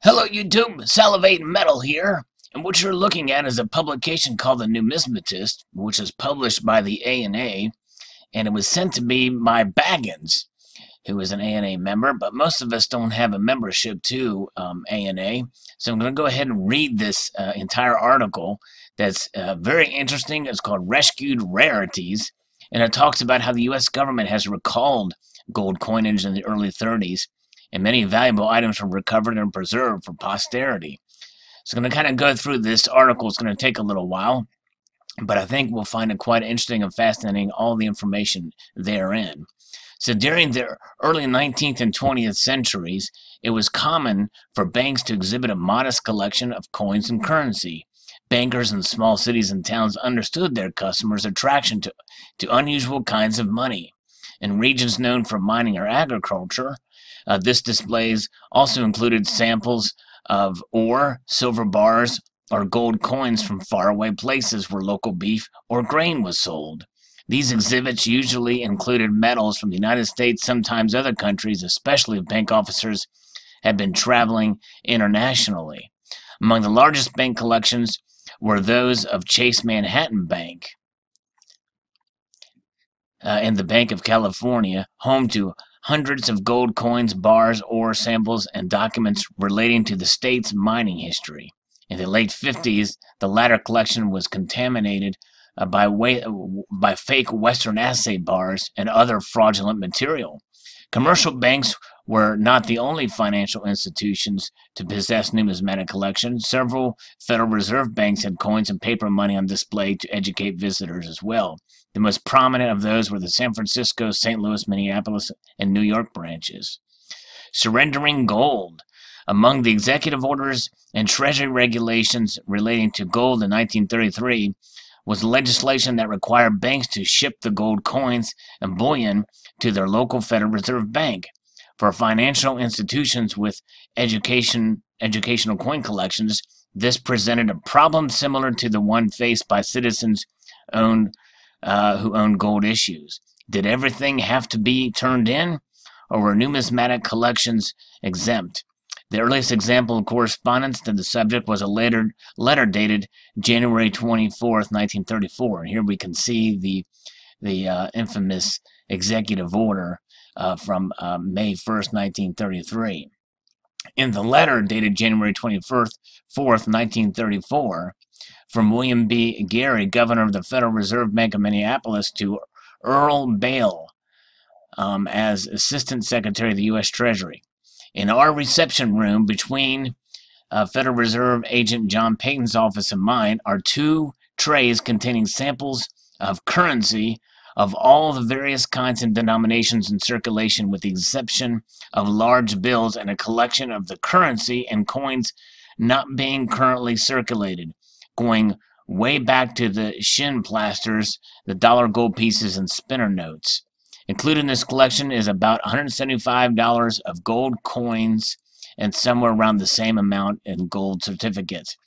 Hello YouTube, Salivate Metal here, and what you're looking at is a publication called The Numismatist, which is published by the ANA, and it was sent to me by Baggins, who is an ANA member, but most of us don't have a membership to ANA, so I'm going to go ahead and read this entire article that's very interesting. It's called Rescued Rarities, and it talks about how the U.S. government has recalled gold coinage in the early 30s, and many valuable items were recovered and preserved for posterity. So I'm going to kind of go through this article. It's going to take a little while, but I think we'll find it quite interesting and fascinating, all the information therein. So during the early 19th and 20th centuries, it was common for banks to exhibit a modest collection of coins and currency. Bankers in small cities and towns understood their customers' attraction to unusual kinds of money. In regions known for mining or agriculture, this displays also included samples of ore, silver bars, or gold coins from faraway places where local beef or grain was sold. These exhibits usually included metals from the United States, sometimes other countries, especially if bank officers had been traveling internationally. Among the largest bank collections were those of Chase Manhattan Bank and the Bank of California, home to hundreds of gold coins, bars, ore samples, and documents relating to the state's mining history. In the late 50s, the latter collection was contaminated by fake Western assay bars and other fraudulent material. Commercial banks were not the only financial institutions to possess numismatic collections. Several Federal Reserve banks had coins and paper money on display to educate visitors as well. The most prominent of those were the San Francisco, St. Louis, Minneapolis, and New York branches. Surrendering gold. Among the executive orders and Treasury regulations relating to gold in 1933 was legislation that required banks to ship the gold coins and bullion to their local Federal Reserve Bank. For financial institutions with educational coin collections, this presented a problem similar to the one faced by citizens who owned gold issues. Did everything have to be turned in, or were numismatic collections exempt? The earliest example of correspondence to the subject was a letter dated January 24th, 1934. And here we can see the infamous executive order from May 1st, 1933. In the letter dated January 24th, 1934, from William B. Geary, governor of the Federal Reserve Bank of Minneapolis, to Earl Bale as Assistant Secretary of the U.S. Treasury. In our reception room between Federal Reserve Agent John Payton's office and mine are two trays containing samples of currency of all the various kinds and denominations in circulation, with the exception of large bills and a collection of the currency and coins not being currently circulated, going way back to the shin plasters, the dollar gold pieces, and spinner notes. Included in this collection is about $175 of gold coins and somewhere around the same amount in gold certificates.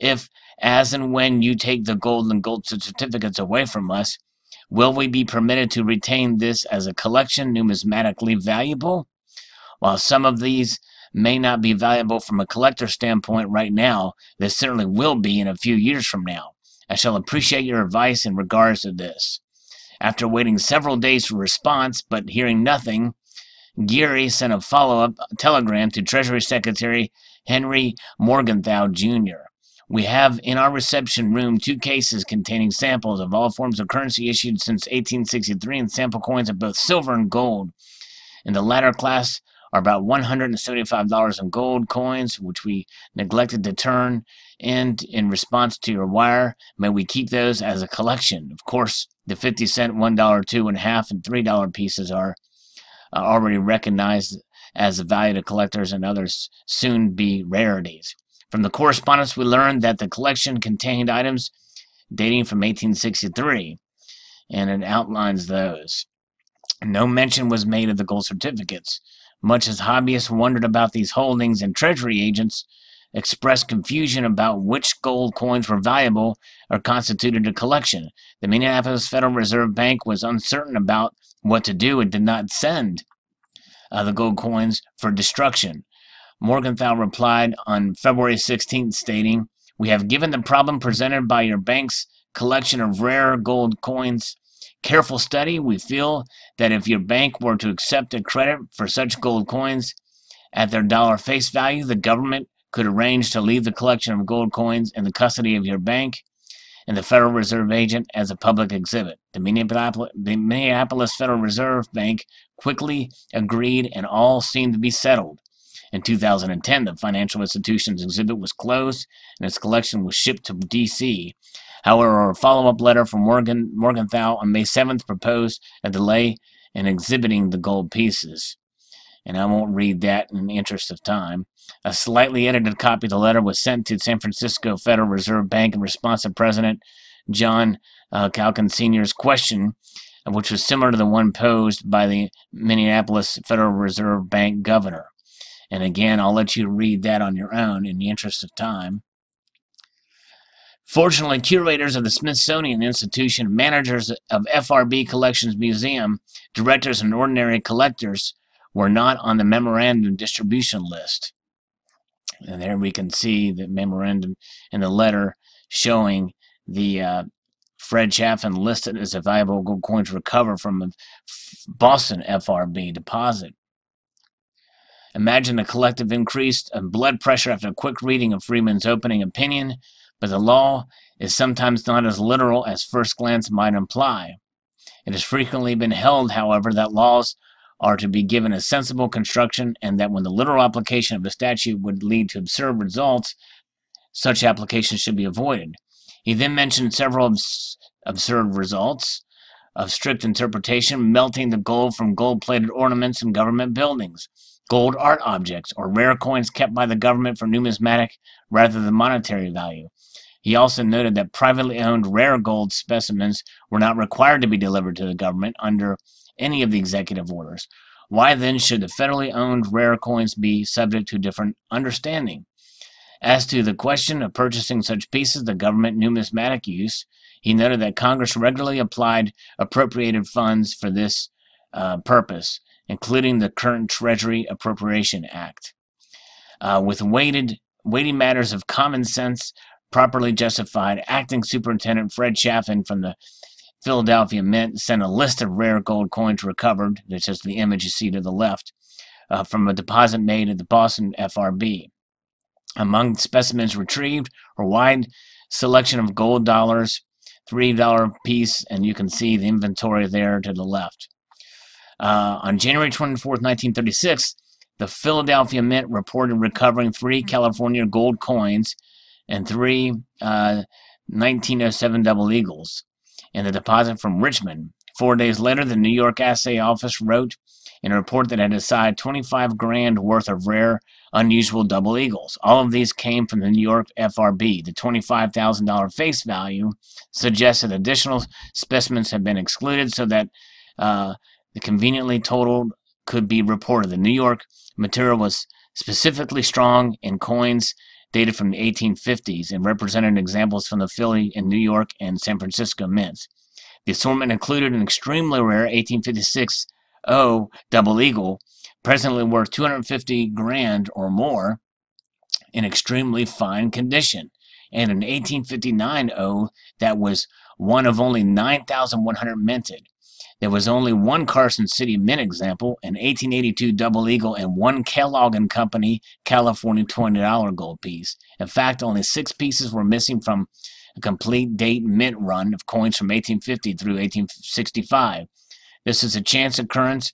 If, as and when you take the gold and gold certificates away from us, will we be permitted to retain this as a collection numismatically valuable? While some of these may not be valuable from a collector standpoint right now, they certainly will be in a few years from now. I shall appreciate your advice in regards to this. After waiting several days for response, but hearing nothing, Geary sent a follow-up telegram to Treasury Secretary Henry Morgenthau, Jr. We have in our reception room two cases containing samples of all forms of currency issued since 1863 and sample coins of both silver and gold. In the latter class are about $175 in gold coins, which we neglected to turn in response to your wire. May we keep those as a collection. Of course, the 50-cent, $1, $2.50, and $3 pieces are already recognized as a value to collectors and others soon be rarities. From the correspondence, we learned that the collection contained items dating from 1863, and it outlines those. No mention was made of the gold certificates. Much as hobbyists wondered about these holdings, and Treasury agents expressed confusion about which gold coins were valuable or constituted a collection. The Minneapolis Federal Reserve Bank was uncertain about what to do and did not send the gold coins for destruction. Morgenthau replied on February 16th, stating, "We have given the problem presented by your bank's collection of rare gold coins careful study. We feel that if your bank were to accept a credit for such gold coins at their dollar face value, the government could arrange to leave the collection of gold coins in the custody of your bank and the Federal Reserve agent as a public exhibit." The Minneapolis Federal Reserve Bank quickly agreed, and all seemed to be settled. In 2010, the financial institution's exhibit was closed and its collection was shipped to D.C. However, a follow-up letter from Morgenthau on May 7th proposed a delay in exhibiting the gold pieces. And I won't read that in the interest of time. A slightly edited copy of the letter was sent to San Francisco Federal Reserve Bank in response to President John Calkins Sr.'s question, which was similar to the one posed by the Minneapolis Federal Reserve Bank governor. And again, I'll let you read that on your own in the interest of time. Fortunately, curators of the Smithsonian Institution, managers of FRB Collections Museum, directors, and ordinary collectors were not on the memorandum distribution list. And there we can see the memorandum in the letter showing the Fred Chaffin listed as a valuable gold coin to recover from a Boston FRB deposit. Imagine a collective increase of blood pressure after a quick reading of Freeman's opening opinion, but the law is sometimes not as literal as first glance might imply. It has frequently been held, however, that laws are to be given a sensible construction, and that when the literal application of a statute would lead to absurd results, such application should be avoided. He then mentioned several absurd results of strict interpretation: melting the gold from gold-plated ornaments in government buildings, gold art objects, or rare coins kept by the government for numismatic rather than monetary value. He also noted that privately owned rare gold specimens were not required to be delivered to the government under any of the executive orders. Why then should the federally owned rare coins be subject to different understanding? As to the question of purchasing such pieces, the government numismatic use, he noted that Congress regularly applied appropriated funds for this purpose, including the current Treasury Appropriation Act. With weighty matters of common sense properly justified, Acting Superintendent Fred Chaffin from the Philadelphia Mint sent a list of rare gold coins recovered, which is the image you see to the left, from a deposit made at the Boston FRB. Among specimens retrieved were a wide selection of gold dollars, $3 piece, and you can see the inventory there to the left. On January 24th, 1936, the Philadelphia Mint reported recovering 3 California gold coins and 3 1907 double eagles in the deposit from Richmond. 4 days later, the New York Assay Office wrote in a report that had assigned 25 grand worth of rare, unusual double eagles. All of these came from the New York FRB. The $25,000 face value suggested additional specimens had been excluded so that the conveniently totaled could be reported. The New York material was specifically strong in coins dated from the 1850s and represented examples from the Philly and New York and San Francisco mints. The assortment included an extremely rare 1856 O double eagle, presently worth 250 grand or more, in extremely fine condition, and an 1859 O that was one of only 9,100 minted. There was only one Carson City Mint example, an 1882 double eagle, and one Kellogg & Company California $20 gold piece. In fact, only 6 pieces were missing from a complete date mint run of coins from 1850 through 1865. This is a chance occurrence,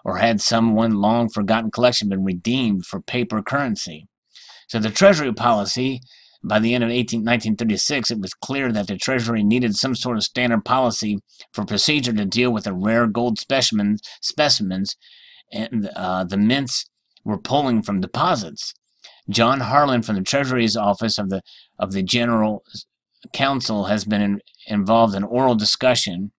or had some one long-forgotten collection been redeemed for paper currency? So the Treasury policy, by the end of 1936, it was clear that the Treasury needed some sort of standard policy for procedure to deal with the rare gold specimens, and the mints were pulling from deposits. John Harlan from the Treasury's Office of the General Counsel has been involved in oral discussion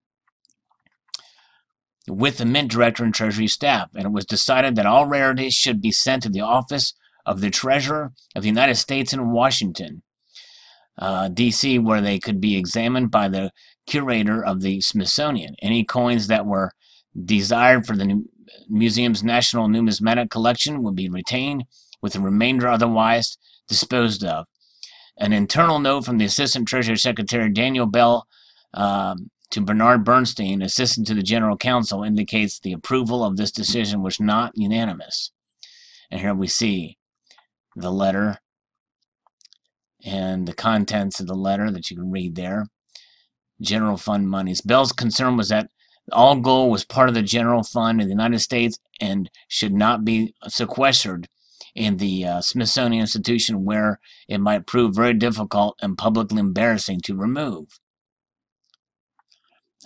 with the Mint Director and Treasury staff, and it was decided that all rarities should be sent to the Office of the Treasurer of the United States in Washington, D.C., where they could be examined by the curator of the Smithsonian. Any coins that were desired for the museum's National Numismatic Collection would be retained, with the remainder otherwise disposed of. An internal note from the Assistant Treasury Secretary Daniel Bell to Bernard Bernstein, Assistant to the General Counsel, indicates the approval of this decision was not unanimous. And here we see the letter and the contents of the letter that you can read there. General fund monies. Bell's concern was that all gold was part of the general fund in the United States and should not be sequestered in the Smithsonian Institution, where it might prove very difficult and publicly embarrassing to remove.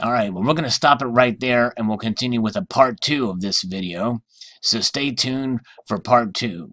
Alright, well, we're going to stop it right there, and we'll continue with a part 2 of this video. So stay tuned for part 2.